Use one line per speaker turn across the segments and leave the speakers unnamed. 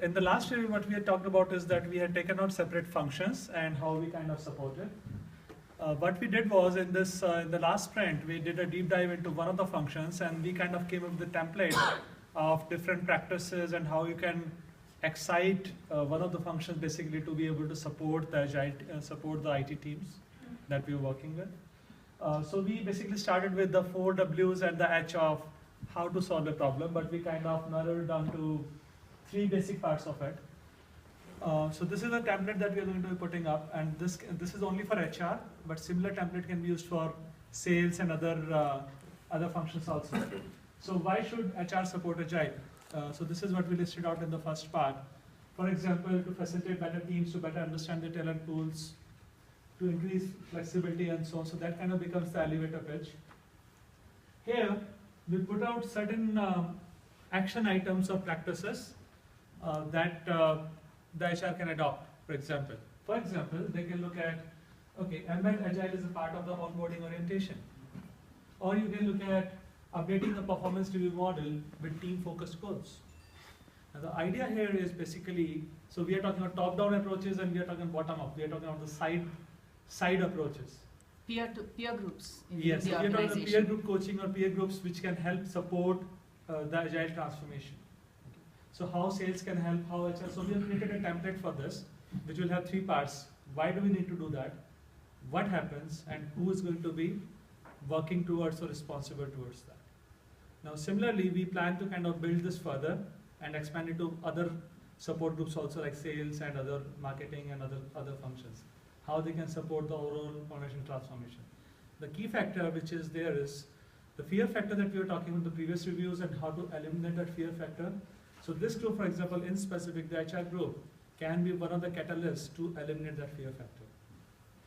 in the last review, what we had talked about is that we had taken out separate functions and how we kind of supported. What we did was in the last sprint, we did a deep dive into one of the functions, and we kind of came up with a template of different practices and how you can excite one of the functions basically to be able to support the agile, support the IT teams that we were working with. So we basically started with the 4 Ws and the H of how to solve a problem, but we kind of narrowed it down to 3 basic parts of it. So this is a template that we are going to be putting up, and this is only for HR, but similar template can be used for sales and other functions also. So why should HR support Agile? So this is what we listed out in the first part. For example, to facilitate better teams, to better understand the talent pools, to increase flexibility and so on. So that kind of becomes the elevator pitch. Here, we put out certain action items or practices that the HR can adopt, for example. For example, they can look at, okay, embed Agile is a part of the onboarding orientation. Or you can look at updating the performance review model with team-focused goals. Now the idea here is basically, so we are talking about top-down approaches and we are talking bottom-up. We are talking about the side approaches.
Peer groups in
yes,
the
we are
organization.
talking about peer group coaching or peer groups which can help support the Agile transformation. So how sales can help, how HR, so we have created a template for this, which will have 3 parts. Why do we need to do that? What happens, and who is going to be working towards or responsible towards that? Now similarly, we plan to kind of build this further and expand it to other support groups also, like sales and other marketing and other functions. How they can support the overall organizational transformation. The key factor which is there is the fear factor that we were talking about in the previous reviews and how to eliminate that fear factor. So this group, for example, in specific, the HR group, can be one of the catalysts to eliminate that fear factor.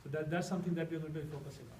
So that's something that we're going to be focusing on.